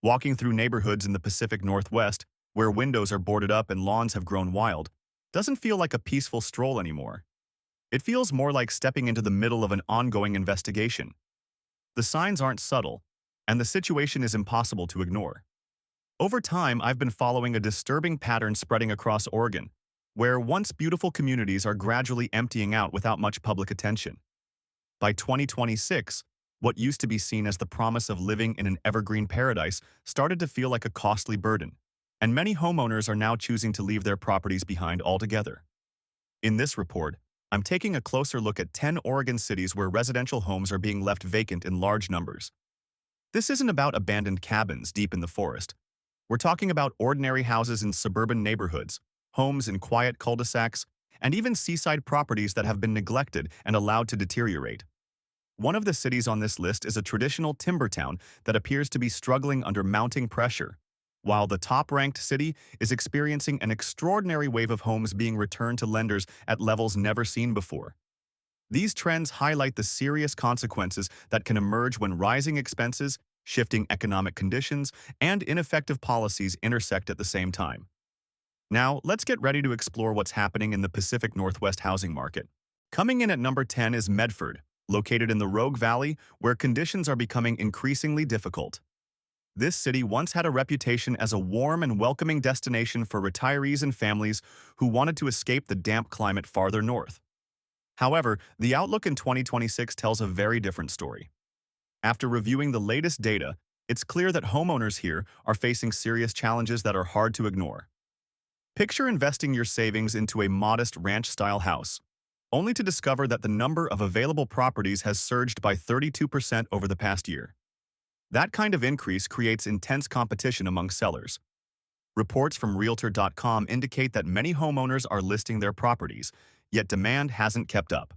Walking through neighborhoods in the Pacific Northwest, where windows are boarded up and lawns have grown wild, doesn't feel like a peaceful stroll anymore. It feels more like stepping into the middle of an ongoing investigation. The signs aren't subtle, and the situation is impossible to ignore. Over time, I've been following a disturbing pattern spreading across Oregon, where once beautiful communities are gradually emptying out without much public attention. By 2026, what used to be seen as the promise of living in an evergreen paradise started to feel like a costly burden, and many homeowners are now choosing to leave their properties behind altogether. In this report, I'm taking a closer look at 10 Oregon cities where residential homes are being left vacant in large numbers. This isn't about abandoned cabins deep in the forest. We're talking about ordinary houses in suburban neighborhoods, homes in quiet cul-de-sacs, and even seaside properties that have been neglected and allowed to deteriorate. One of the cities on this list is a traditional timber town that appears to be struggling under mounting pressure, while the top-ranked city is experiencing an extraordinary wave of homes being returned to lenders at levels never seen before. These trends highlight the serious consequences that can emerge when rising expenses, shifting economic conditions, and ineffective policies intersect at the same time. Now, let's get ready to explore what's happening in the Pacific Northwest housing market. Coming in at number 10 is Medford, located in the Rogue Valley, where conditions are becoming increasingly difficult. This city once had a reputation as a warm and welcoming destination for retirees and families who wanted to escape the damp climate farther north. However, the outlook in 2026 tells a very different story. After reviewing the latest data, it's clear that homeowners here are facing serious challenges that are hard to ignore. Picture investing your savings into a modest ranch-style house, only to discover that the number of available properties has surged by 32% over the past year. That kind of increase creates intense competition among sellers. Reports from Realtor.com indicate that many homeowners are listing their properties, yet demand hasn't kept up.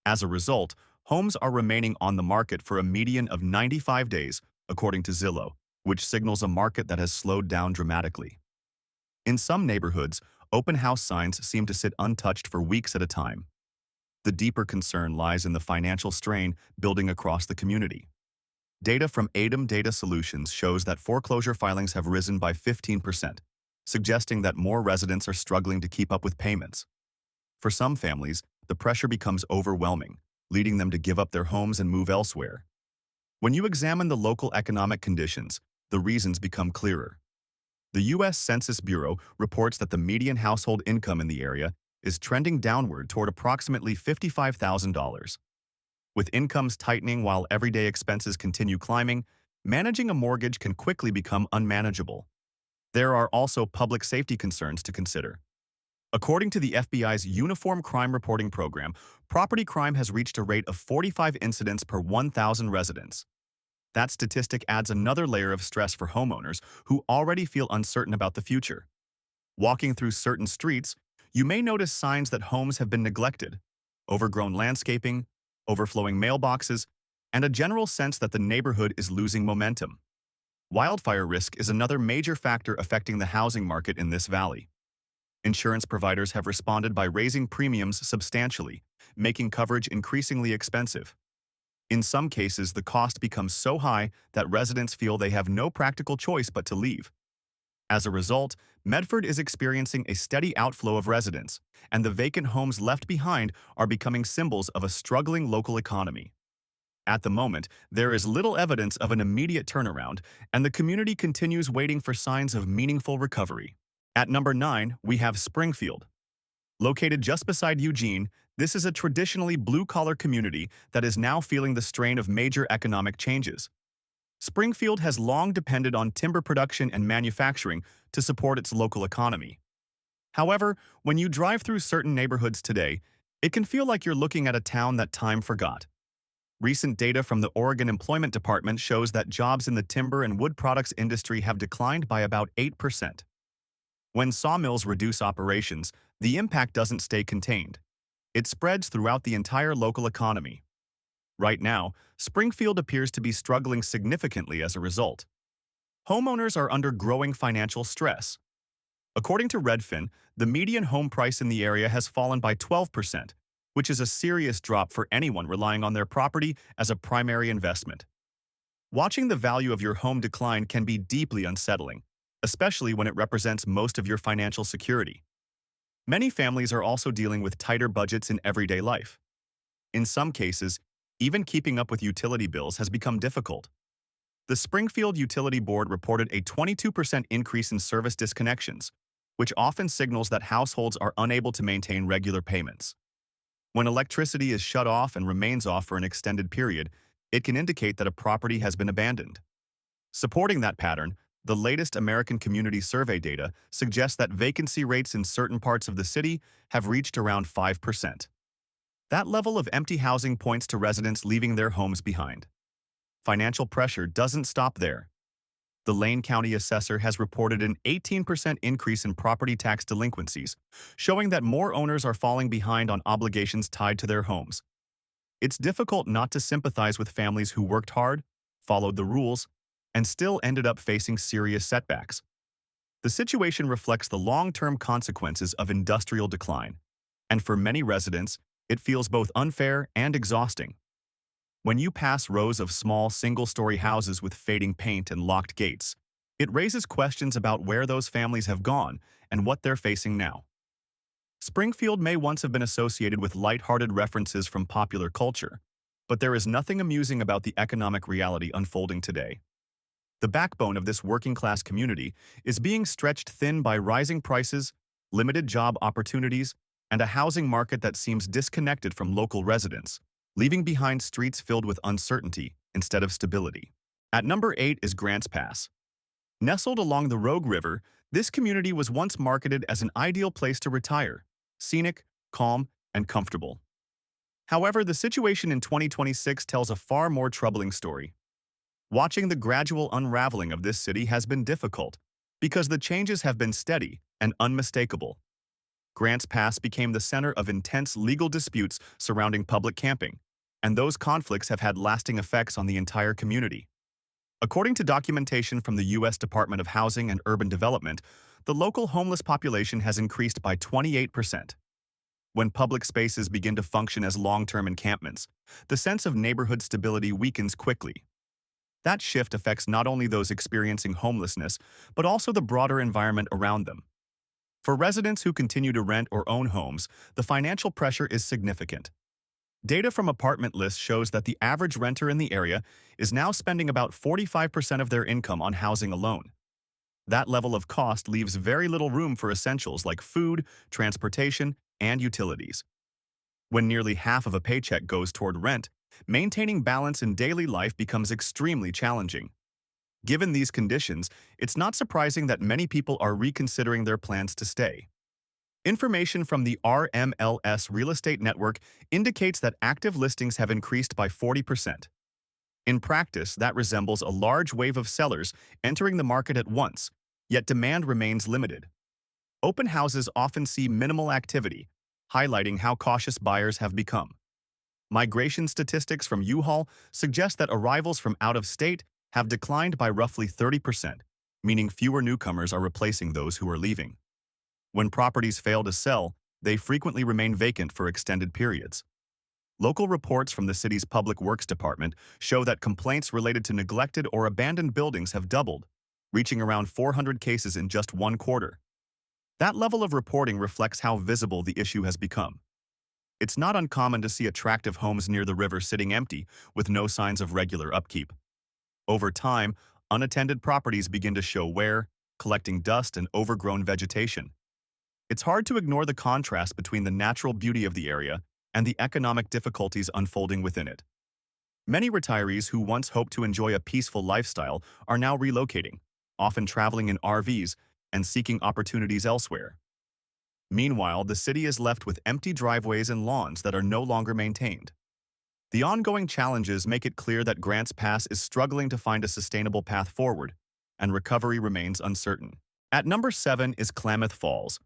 As a result, homes are remaining on the market for a median of 95 days, according to Zillow, which signals a market that has slowed down dramatically. In some neighborhoods, open house signs seem to sit untouched for weeks at a time. The deeper concern lies in the financial strain building across the community. Data from ADAM Data Solutions shows that foreclosure filings have risen by 15%, suggesting that more residents are struggling to keep up with payments. For some families, the pressure becomes overwhelming, leading them to give up their homes and move elsewhere. When you examine the local economic conditions, the reasons become clearer. The U.S. Census Bureau reports that the median household income in the area is trending downward toward approximately $55,000. With incomes tightening while everyday expenses continue climbing, managing a mortgage can quickly become unmanageable. There are also public safety concerns to consider. According to the FBI's Uniform Crime Reporting Program, property crime has reached a rate of 45 incidents per 1,000 residents. That statistic adds another layer of stress for homeowners who already feel uncertain about the future. Walking through certain streets, you may notice signs that homes have been neglected, overgrown landscaping, overflowing mailboxes, and a general sense that the neighborhood is losing momentum. Wildfire risk is another major factor affecting the housing market in this valley. Insurance providers have responded by raising premiums substantially, making coverage increasingly expensive. In some cases, the cost becomes so high that residents feel they have no practical choice but to leave. As a result, Medford is experiencing a steady outflow of residents, and the vacant homes left behind are becoming symbols of a struggling local economy. At the moment, there is little evidence of an immediate turnaround, and the community continues waiting for signs of meaningful recovery. At number 9, we have Springfield. Located just beside Eugene, this is a traditionally blue-collar community that is now feeling the strain of major economic changes. Springfield has long depended on timber production and manufacturing to support its local economy. However, when you drive through certain neighborhoods today, it can feel like you're looking at a town that time forgot. Recent data from the Oregon Employment Department shows that jobs in the timber and wood products industry have declined by about 8%. When sawmills reduce operations, the impact doesn't stay contained. It spreads throughout the entire local economy. Right now, Springfield appears to be struggling significantly as a result. Homeowners are under growing financial stress. According to Redfin, the median home price in the area has fallen by 12%, which is a serious drop for anyone relying on their property as a primary investment. Watching the value of your home decline can be deeply unsettling, especially when it represents most of your financial security. Many families are also dealing with tighter budgets in everyday life. In some cases, even keeping up with utility bills has become difficult. The Springfield Utility Board reported a 22% increase in service disconnections, which often signals that households are unable to maintain regular payments. When electricity is shut off and remains off for an extended period, it can indicate that a property has been abandoned. Supporting that pattern, the latest American Community Survey data suggests that vacancy rates in certain parts of the city have reached around 5%. That level of empty housing points to residents leaving their homes behind. Financial pressure doesn't stop there. The Lane County assessor has reported an 18% increase in property tax delinquencies, showing that more owners are falling behind on obligations tied to their homes. It's difficult not to sympathize with families who worked hard, followed the rules, and still ended up facing serious setbacks. The situation reflects the long-term consequences of industrial decline, and for many residents, it feels both unfair and exhausting. When you pass rows of small single-story houses with fading paint and locked gates, it raises questions about where those families have gone and what they're facing now. Springfield may once have been associated with light-hearted references from popular culture, but there is nothing amusing about the economic reality unfolding today. The backbone of this working-class community is being stretched thin by rising prices, limited job opportunities, and a housing market that seems disconnected from local residents, leaving behind streets filled with uncertainty instead of stability. At number 8 is Grants Pass. Nestled along the Rogue River, this community was once marketed as an ideal place to retire, scenic, calm, and comfortable. However, the situation in 2026 tells a far more troubling story. Watching the gradual unraveling of this city has been difficult because the changes have been steady and unmistakable. Grants Pass became the center of intense legal disputes surrounding public camping, and those conflicts have had lasting effects on the entire community. According to documentation from the U.S. Department of Housing and Urban Development, the local homeless population has increased by 28%. When public spaces begin to function as long-term encampments, the sense of neighborhood stability weakens quickly. That shift affects not only those experiencing homelessness, but also the broader environment around them. For residents who continue to rent or own homes, the financial pressure is significant. Data from Apartment List shows that the average renter in the area is now spending about 45% of their income on housing alone. That level of cost leaves very little room for essentials like food, transportation, and utilities. When nearly half of a paycheck goes toward rent, maintaining balance in daily life becomes extremely challenging. Given these conditions, it's not surprising that many people are reconsidering their plans to stay. Information from the RMLS Real Estate Network indicates that active listings have increased by 40%. In practice, that resembles a large wave of sellers entering the market at once, yet demand remains limited. Open houses often see minimal activity, highlighting how cautious buyers have become. Migration statistics from U-Haul suggest that arrivals from out of state have declined by roughly 30%, meaning fewer newcomers are replacing those who are leaving. When properties fail to sell, they frequently remain vacant for extended periods. Local reports from the city's Public Works Department show that complaints related to neglected or abandoned buildings have doubled, reaching around 400 cases in just one quarter. That level of reporting reflects how visible the issue has become. It's not uncommon to see attractive homes near the river sitting empty with no signs of regular upkeep. Over time, unattended properties begin to show wear, collecting dust and overgrown vegetation. It's hard to ignore the contrast between the natural beauty of the area and the economic difficulties unfolding within it. Many retirees who once hoped to enjoy a peaceful lifestyle are now relocating, often traveling in RVs and seeking opportunities elsewhere. Meanwhile, the city is left with empty driveways and lawns that are no longer maintained. The ongoing challenges make it clear that Grants Pass is struggling to find a sustainable path forward, and recovery remains uncertain. At number 7 is Klamath Falls.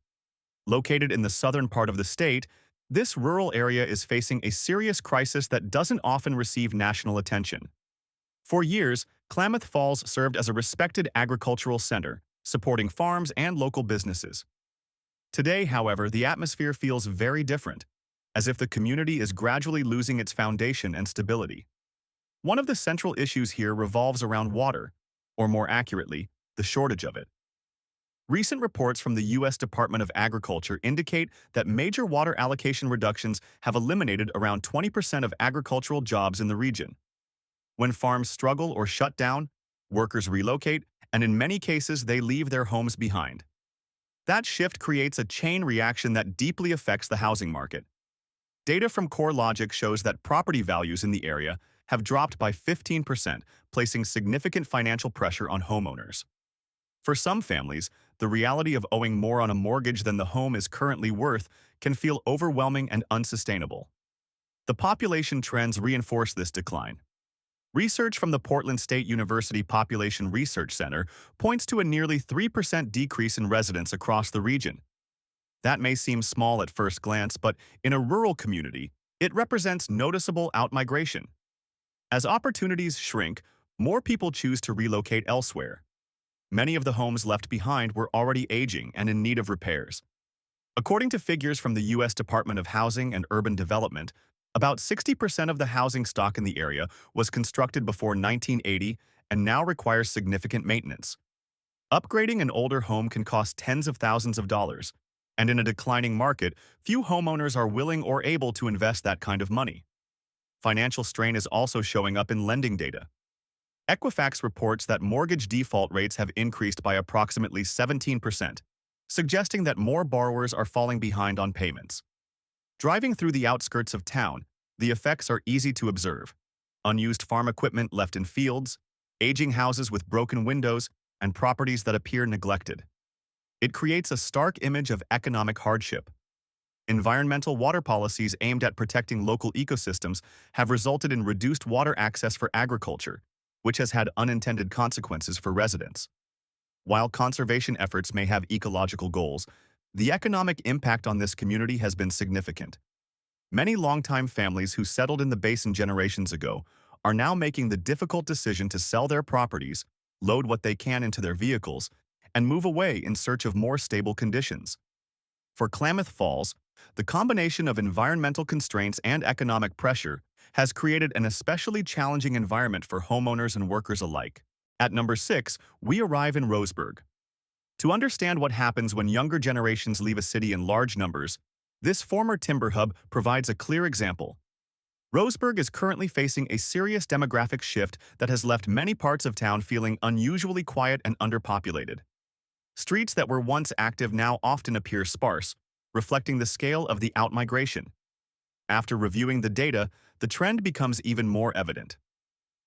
Located in the southern part of the state, this rural area is facing a serious crisis that doesn't often receive national attention. For years, Klamath Falls served as a respected agricultural center, supporting farms and local businesses. Today, however, the atmosphere feels very different, as if the community is gradually losing its foundation and stability. One of the central issues here revolves around water, or more accurately, the shortage of it. Recent reports from the U.S. Department of Agriculture indicate that major water allocation reductions have eliminated around 20% of agricultural jobs in the region. When farms struggle or shut down, workers relocate, and in many cases they leave their homes behind. That shift creates a chain reaction that deeply affects the housing market. Data from CoreLogic shows that property values in the area have dropped by 15%, placing significant financial pressure on homeowners. For some families, the reality of owing more on a mortgage than the home is currently worth can feel overwhelming and unsustainable. The population trends reinforce this decline. Research from the Portland State University Population Research Center points to a nearly 3% decrease in residents across the region. That may seem small at first glance, but in a rural community, it represents noticeable outmigration. As opportunities shrink, more people choose to relocate elsewhere. Many of the homes left behind were already aging and in need of repairs. According to figures from the U.S. Department of Housing and Urban Development, about 60% of the housing stock in the area was constructed before 1980 and now requires significant maintenance. Upgrading an older home can cost tens of thousands of dollars, and in a declining market, few homeowners are willing or able to invest that kind of money. Financial strain is also showing up in lending data. Equifax reports that mortgage default rates have increased by approximately 17%, suggesting that more borrowers are falling behind on payments. Driving through the outskirts of town, the effects are easy to observe. Unused farm equipment left in fields, aging houses with broken windows, and properties that appear neglected. It creates a stark image of economic hardship. Environmental water policies aimed at protecting local ecosystems have resulted in reduced water access for agriculture, which has had unintended consequences for residents. While conservation efforts may have ecological goals, the economic impact on this community has been significant. Many longtime families who settled in the basin generations ago are now making the difficult decision to sell their properties, load what they can into their vehicles, and move away in search of more stable conditions. For Klamath Falls, the combination of environmental constraints and economic pressure has created an especially challenging environment for homeowners and workers alike. At number 6, we arrive in Roseburg. To understand what happens when younger generations leave a city in large numbers, this former timber hub provides a clear example. Roseburg is currently facing a serious demographic shift that has left many parts of town feeling unusually quiet and underpopulated. Streets that were once active now often appear sparse, reflecting the scale of the outmigration. After reviewing the data, the trend becomes even more evident.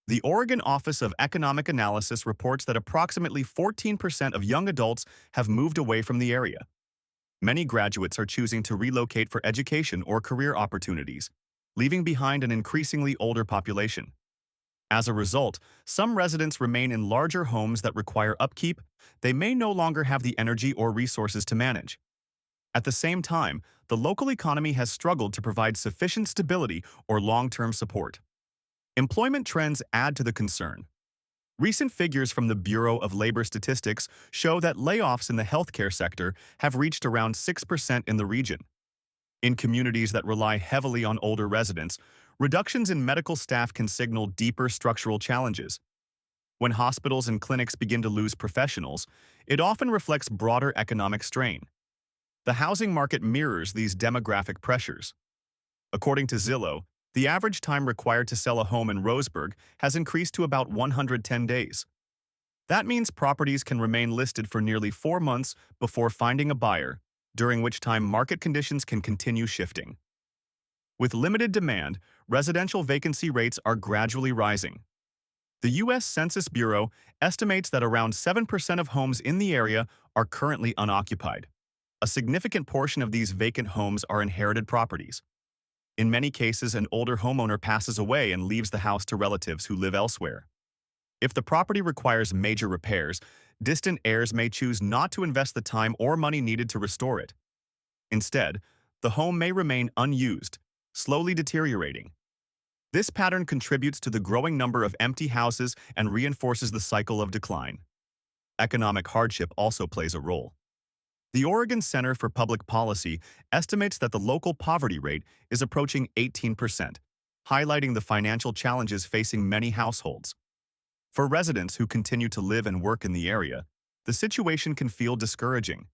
The Oregon Office of Economic Analysis reports that approximately 14% of young adults have moved away from the area. Many graduates are choosing to relocate for education or career opportunities, leaving behind an increasingly older population. As a result, some residents remain in larger homes that require upkeep they may no longer have the energy or resources to manage. At the same time, the local economy has struggled to provide sufficient stability or long-term support. Employment trends add to the concern. Recent figures from the Bureau of Labor Statistics show that layoffs in the healthcare sector have reached around 6% in the region. In communities that rely heavily on older residents, reductions in medical staff can signal deeper structural challenges. When hospitals and clinics begin to lose professionals, it often reflects broader economic strain. The housing market mirrors these demographic pressures. According to Zillow, the average time required to sell a home in Roseburg has increased to about 110 days. That means properties can remain listed for nearly 4 months before finding a buyer, during which time market conditions can continue shifting. With limited demand, residential vacancy rates are gradually rising. The U.S. Census Bureau estimates that around 7% of homes in the area are currently unoccupied. A significant portion of these vacant homes are inherited properties. In many cases, an older homeowner passes away and leaves the house to relatives who live elsewhere. If the property requires major repairs, distant heirs may choose not to invest the time or money needed to restore it. Instead, the home may remain unused, slowly deteriorating. This pattern contributes to the growing number of empty houses and reinforces the cycle of decline. Economic hardship also plays a role. The Oregon Center for Public Policy estimates that the local poverty rate is approaching 18%, highlighting the financial challenges facing many households. For residents who continue to live and work in the area, the situation can feel discouraging.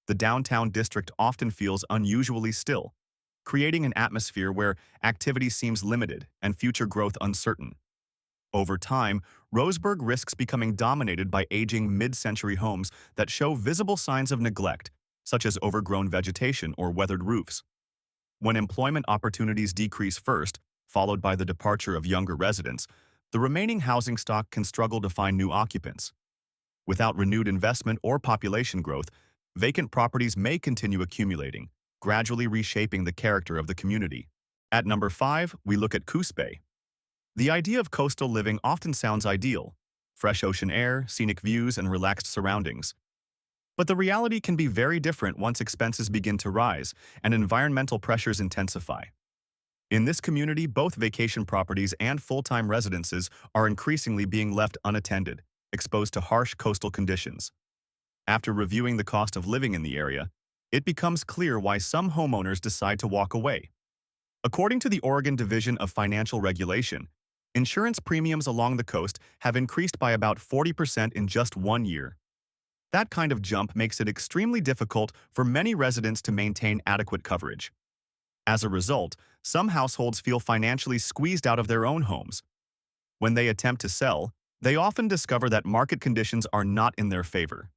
The downtown district often feels unusually still, creating an atmosphere where activity seems limited and future growth uncertain. Over time, Roseburg risks becoming dominated by aging mid-century homes that show visible signs of neglect, such as overgrown vegetation or weathered roofs. When employment opportunities decrease first, followed by the departure of younger residents, the remaining housing stock can struggle to find new occupants. Without renewed investment or population growth, vacant properties may continue accumulating, gradually reshaping the character of the community. At number 5, we look at Coos Bay. The idea of coastal living often sounds ideal: fresh ocean air, scenic views, and relaxed surroundings. But the reality can be very different once expenses begin to rise and environmental pressures intensify. In this community, both vacation properties and full-time residences are increasingly being left unattended, exposed to harsh coastal conditions. After reviewing the cost of living in the area, it becomes clear why some homeowners decide to walk away. According to the Oregon Division of Financial Regulation, insurance premiums along the coast have increased by about 40% in just 1 year. That kind of jump makes it extremely difficult for many residents to maintain adequate coverage. As a result, some households feel financially squeezed out of their own homes. When they attempt to sell, they often discover that market conditions are not in their favor.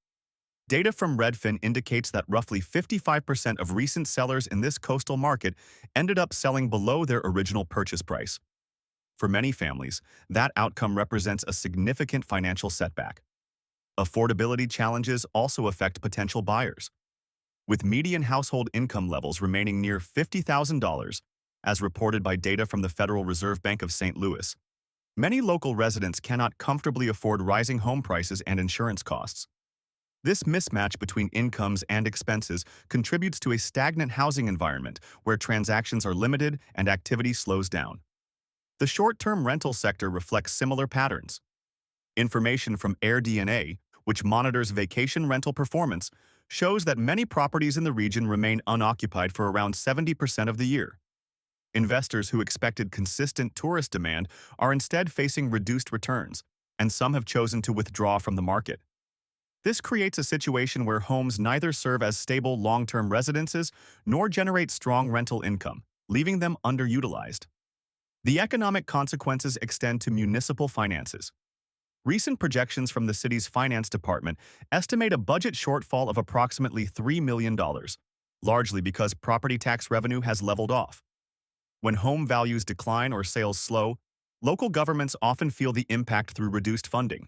Data from Redfin indicates that roughly 55% of recent sellers in this coastal market ended up selling below their original purchase price. For many families, that outcome represents a significant financial setback. Affordability challenges also affect potential buyers. With median household income levels remaining near $50,000, as reported by data from the Federal Reserve Bank of St. Louis, many local residents cannot comfortably afford rising home prices and insurance costs. This mismatch between incomes and expenses contributes to a stagnant housing environment where transactions are limited and activity slows down. The short-term rental sector reflects similar patterns. Information from AirDNA, which monitors vacation rental performance, shows that many properties in the region remain unoccupied for around 70% of the year. Investors who expected consistent tourist demand are instead facing reduced returns, and some have chosen to withdraw from the market. This creates a situation where homes neither serve as stable long-term residences nor generate strong rental income, leaving them underutilized. The economic consequences extend to municipal finances. Recent projections from the city's finance department estimate a budget shortfall of approximately $3 million, largely because property tax revenue has leveled off. When home values decline or sales slow, local governments often feel the impact through reduced funding.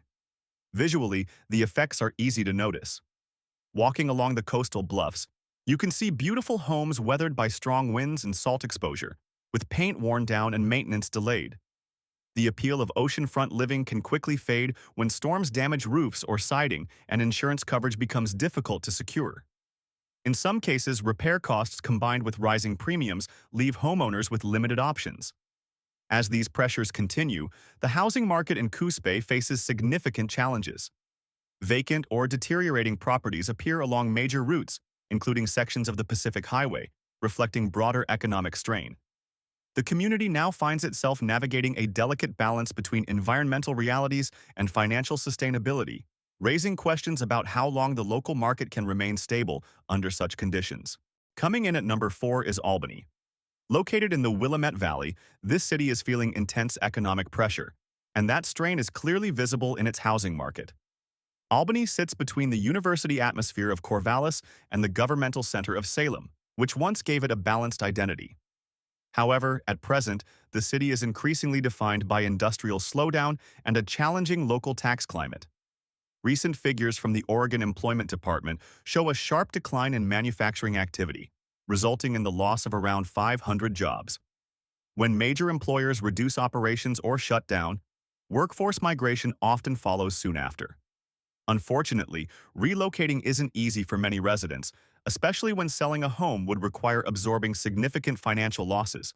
Visually, the effects are easy to notice. Walking along the coastal bluffs, you can see beautiful homes weathered by strong winds and salt exposure, with paint worn down and maintenance delayed. The appeal of oceanfront living can quickly fade when storms damage roofs or siding and insurance coverage becomes difficult to secure. In some cases, repair costs combined with rising premiums leave homeowners with limited options. As these pressures continue, the housing market in Coos Bay faces significant challenges. Vacant or deteriorating properties appear along major routes, including sections of the Pacific Highway, reflecting broader economic strain. The community now finds itself navigating a delicate balance between environmental realities and financial sustainability, raising questions about how long the local market can remain stable under such conditions. Coming in at number 4 is Albany. Located in the Willamette Valley, this city is feeling intense economic pressure, and that strain is clearly visible in its housing market. Albany sits between the university atmosphere of Corvallis and the governmental center of Salem, which once gave it a balanced identity. However, at present, the city is increasingly defined by industrial slowdown and a challenging local tax climate. Recent figures from the Oregon Employment Department show a sharp decline in manufacturing activity, resulting in the loss of around 500 jobs. When major employers reduce operations or shut down, workforce migration often follows soon after. Unfortunately, relocating isn't easy for many residents, especially when selling a home would require absorbing significant financial losses.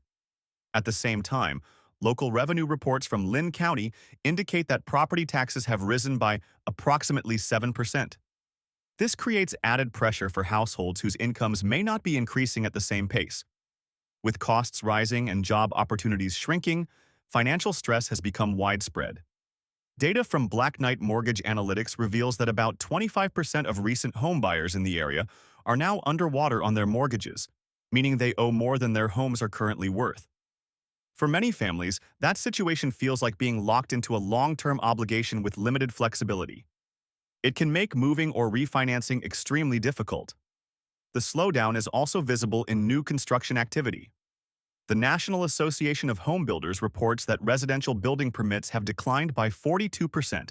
At the same time, local revenue reports from Lynn County indicate that property taxes have risen by approximately 7%. This creates added pressure for households whose incomes may not be increasing at the same pace. With costs rising and job opportunities shrinking, financial stress has become widespread. Data from Black Knight Mortgage Analytics reveals that about 25% of recent homebuyers in the area are now underwater on their mortgages, meaning they owe more than their homes are currently worth. For many families, that situation feels like being locked into a long-term obligation with limited flexibility. It can make moving or refinancing extremely difficult. The slowdown is also visible in new construction activity. The National Association of Home Builders reports that residential building permits have declined by 42%,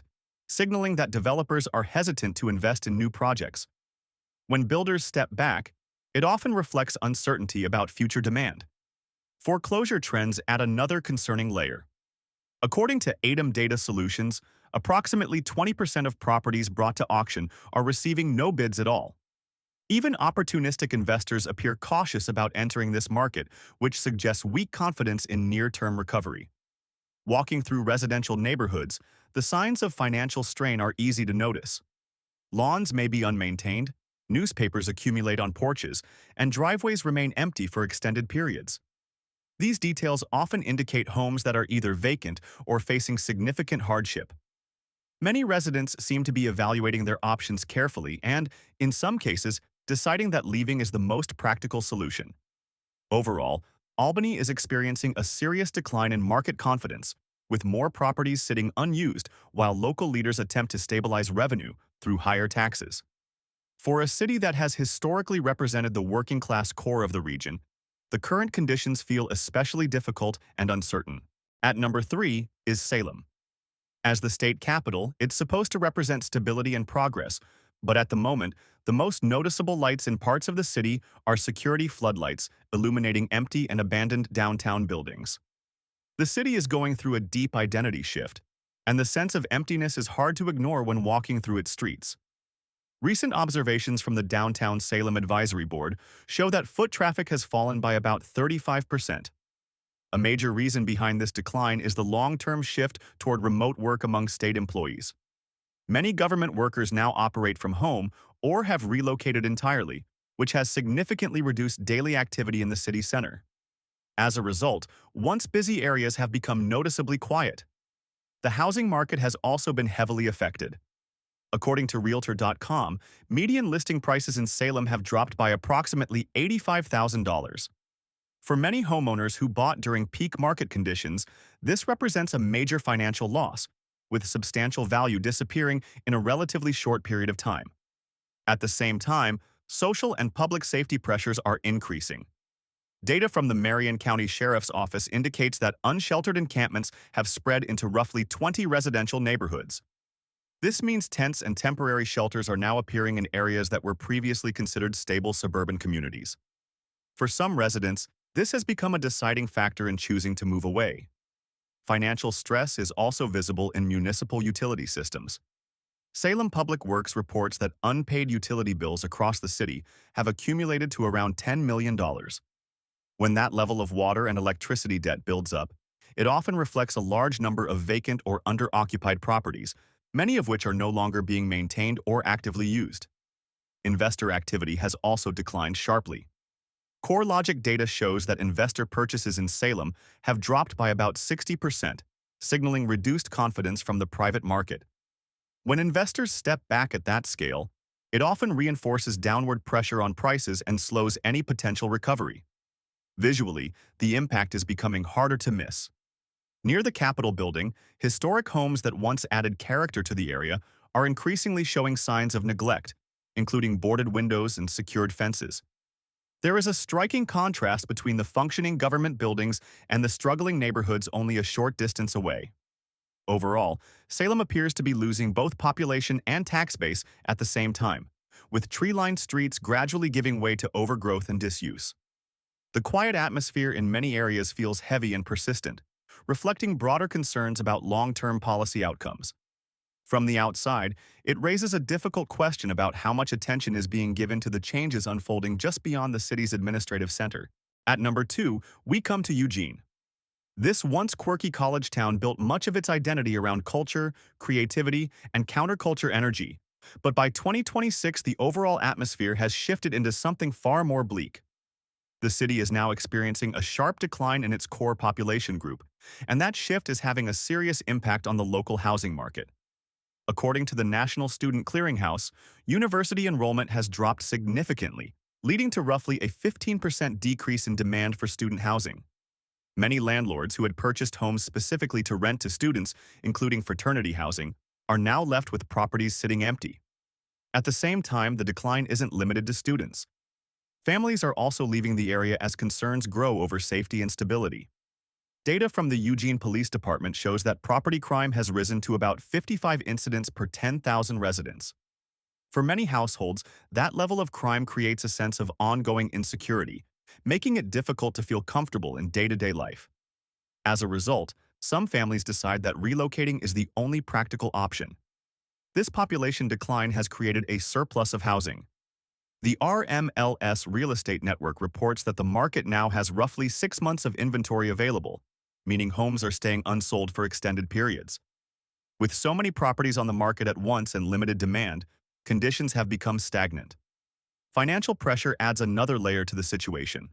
signaling that developers are hesitant to invest in new projects. When builders step back, it often reflects uncertainty about future demand. Foreclosure trends add another concerning layer. According to ADAM Data Solutions, approximately 20% of properties brought to auction are receiving no bids at all. Even opportunistic investors appear cautious about entering this market, which suggests weak confidence in near-term recovery. Walking through residential neighborhoods, the signs of financial strain are easy to notice. Lawns may be unmaintained, newspapers accumulate on porches, and driveways remain empty for extended periods. These details often indicate homes that are either vacant or facing significant hardship. Many residents seem to be evaluating their options carefully and, in some cases, deciding that leaving is the most practical solution. Overall, Albany is experiencing a serious decline in market confidence, with more properties sitting unused while local leaders attempt to stabilize revenue through higher taxes. For a city that has historically represented the working-class core of the region, the current conditions feel especially difficult and uncertain. At number 3 is Salem. As the state capital, it's supposed to represent stability and progress, but at the moment, the most noticeable lights in parts of the city are security floodlights illuminating empty and abandoned downtown buildings. The city is going through a deep identity shift, and the sense of emptiness is hard to ignore when walking through its streets. Recent observations from the Downtown Salem Advisory Board show that foot traffic has fallen by about 35%. A major reason behind this decline is the long-term shift toward remote work among state employees. Many government workers now operate from home or have relocated entirely, which has significantly reduced daily activity in the city center. As a result, once busy areas have become noticeably quiet. The housing market has also been heavily affected. According to Realtor.com, median listing prices in Salem have dropped by approximately $85,000. For many homeowners who bought during peak market conditions, this represents a major financial loss, with substantial value disappearing in a relatively short period of time. At the same time, social and public safety pressures are increasing. Data from the Marion County Sheriff's Office indicates that unsheltered encampments have spread into roughly 20 residential neighborhoods. This means tents and temporary shelters are now appearing in areas that were previously considered stable suburban communities. For some residents, this has become a deciding factor in choosing to move away. Financial stress is also visible in municipal utility systems. Salem Public Works reports that unpaid utility bills across the city have accumulated to around $10 million. When that level of water and electricity debt builds up, it often reflects a large number of vacant or under-occupied properties, many of which are no longer being maintained or actively used. Investor activity has also declined sharply. CoreLogic data shows that investor purchases in Salem have dropped by about 60%, signaling reduced confidence from the private market. When investors step back at that scale, it often reinforces downward pressure on prices and slows any potential recovery. Visually, the impact is becoming harder to miss. Near the Capitol building, historic homes that once added character to the area are increasingly showing signs of neglect, including boarded windows and secured fences. There is a striking contrast between the functioning government buildings and the struggling neighborhoods only a short distance away. Overall, Salem appears to be losing both population and tax base at the same time, with tree-lined streets gradually giving way to overgrowth and disuse. The quiet atmosphere in many areas feels heavy and persistent, reflecting broader concerns about long-term policy outcomes. From the outside, it raises a difficult question about how much attention is being given to the changes unfolding just beyond the city's administrative center. At number 2, we come to Eugene. This once quirky college town built much of its identity around culture, creativity, and counterculture energy. But by 2026, the overall atmosphere has shifted into something far more bleak. The city is now experiencing a sharp decline in its core population group, and that shift is having a serious impact on the local housing market. According to the National Student Clearinghouse, university enrollment has dropped significantly, leading to roughly a 15% decrease in demand for student housing. Many landlords who had purchased homes specifically to rent to students, including fraternity housing, are now left with properties sitting empty. At the same time, the decline isn't limited to students. Families are also leaving the area as concerns grow over safety and stability. Data from the Eugene Police Department shows that property crime has risen to about 55 incidents per 10,000 residents. For many households, that level of crime creates a sense of ongoing insecurity, making it difficult to feel comfortable in day-to-day life. As a result, some families decide that relocating is the only practical option. This population decline has created a surplus of housing. The RMLS Real Estate Network reports that the market now has roughly 6 months of inventory available, meaning homes are staying unsold for extended periods. With so many properties on the market at once and limited demand, conditions have become stagnant. Financial pressure adds another layer to the situation.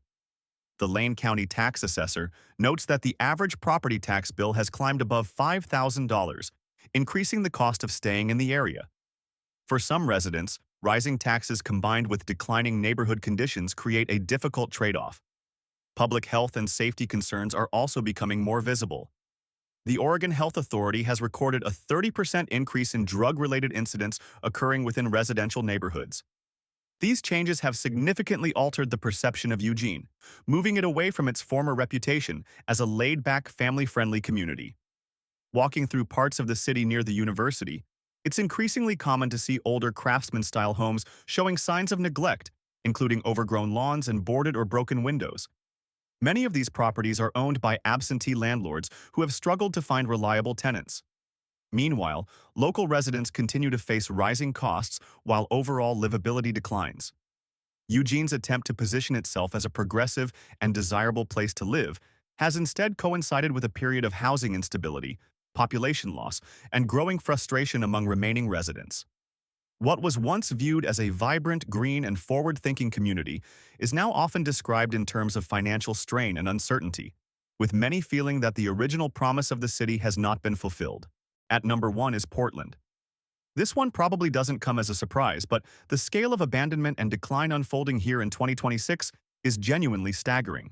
The Lane County tax assessor notes that the average property tax bill has climbed above $5,000, increasing the cost of staying in the area. For some residents, rising taxes combined with declining neighborhood conditions create a difficult trade-off. Public health and safety concerns are also becoming more visible. The Oregon Health Authority has recorded a 30% increase in drug-related incidents occurring within residential neighborhoods. These changes have significantly altered the perception of Eugene, moving it away from its former reputation as a laid-back, family-friendly community. Walking through parts of the city near the university, it's increasingly common to see older craftsman-style homes showing signs of neglect, including overgrown lawns and boarded or broken windows. Many of these properties are owned by absentee landlords who have struggled to find reliable tenants. Meanwhile, local residents continue to face rising costs while overall livability declines. Eugene's attempt to position itself as a progressive and desirable place to live has instead coincided with a period of housing instability, population loss, and growing frustration among remaining residents. What was once viewed as a vibrant, green, and forward-thinking community is now often described in terms of financial strain and uncertainty, with many feeling that the original promise of the city has not been fulfilled. At number 1 is Portland. This one probably doesn't come as a surprise, but the scale of abandonment and decline unfolding here in 2026 is genuinely staggering.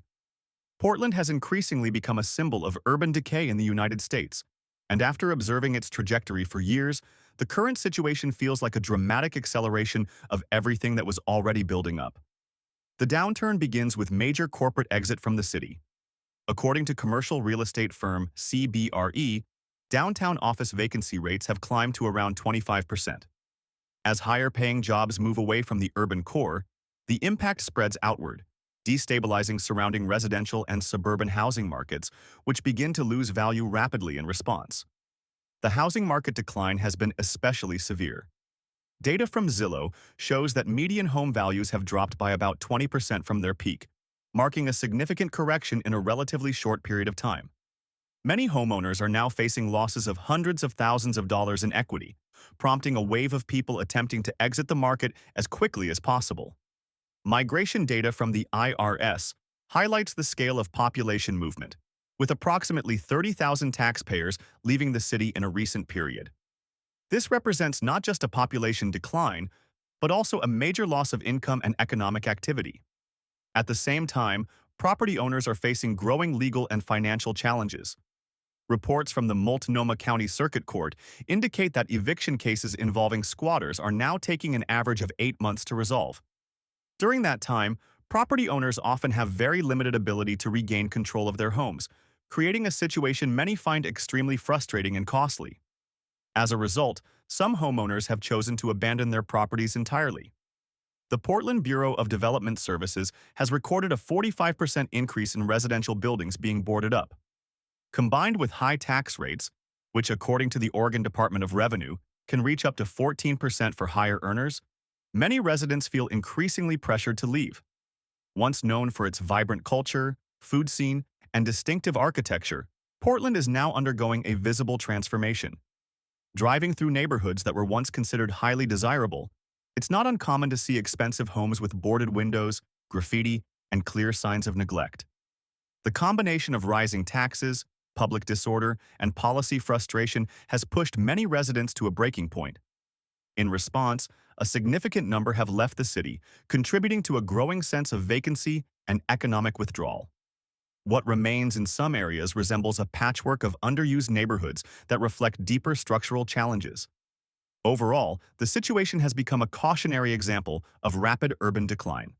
Portland has increasingly become a symbol of urban decay in the United States, and after observing its trajectory for years, the current situation feels like a dramatic acceleration of everything that was already building up. The downturn begins with major corporate exit from the city. According to commercial real estate firm CBRE, downtown office vacancy rates have climbed to around 25%. As higher-paying jobs move away from the urban core, the impact spreads outward, destabilizing surrounding residential and suburban housing markets, which begin to lose value rapidly in response. The housing market decline has been especially severe. Data from Zillow shows that median home values have dropped by about 20% from their peak, marking a significant correction in a relatively short period of time. Many homeowners are now facing losses of hundreds of thousands of dollars in equity, prompting a wave of people attempting to exit the market as quickly as possible. Migration data from the IRS highlights the scale of population movement, with approximately 30,000 taxpayers leaving the city in a recent period. This represents not just a population decline, but also a major loss of income and economic activity. At the same time, property owners are facing growing legal and financial challenges. Reports from the Multnomah County Circuit Court indicate that eviction cases involving squatters are now taking an average of 8 months to resolve. During that time, property owners often have very limited ability to regain control of their homes, creating a situation many find extremely frustrating and costly. As a result, some homeowners have chosen to abandon their properties entirely. The Portland Bureau of Development Services has recorded a 45% increase in residential buildings being boarded up. Combined with high tax rates, which according to the Oregon Department of Revenue can reach up to 14% for higher earners, many residents feel increasingly pressured to leave. Once known for its vibrant culture, food scene, and distinctive architecture, Portland is now undergoing a visible transformation. Driving through neighborhoods that were once considered highly desirable, it's not uncommon to see expensive homes with boarded windows, graffiti, and clear signs of neglect. The combination of rising taxes, public disorder, and policy frustration has pushed many residents to a breaking point. In response, a significant number have left the city, contributing to a growing sense of vacancy and economic withdrawal. What remains in some areas resembles a patchwork of underused neighborhoods that reflect deeper structural challenges. Overall, the situation has become a cautionary example of rapid urban decline.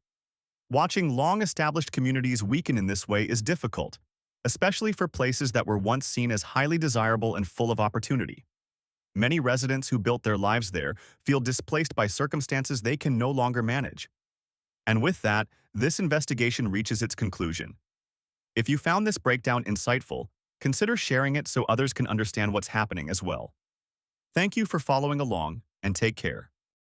Watching long-established communities weaken in this way is difficult, especially for places that were once seen as highly desirable and full of opportunity. Many residents who built their lives there feel displaced by circumstances they can no longer manage. And with that, this investigation reaches its conclusion. If you found this breakdown insightful, consider sharing it so others can understand what's happening as well. Thank you for following along, and take care.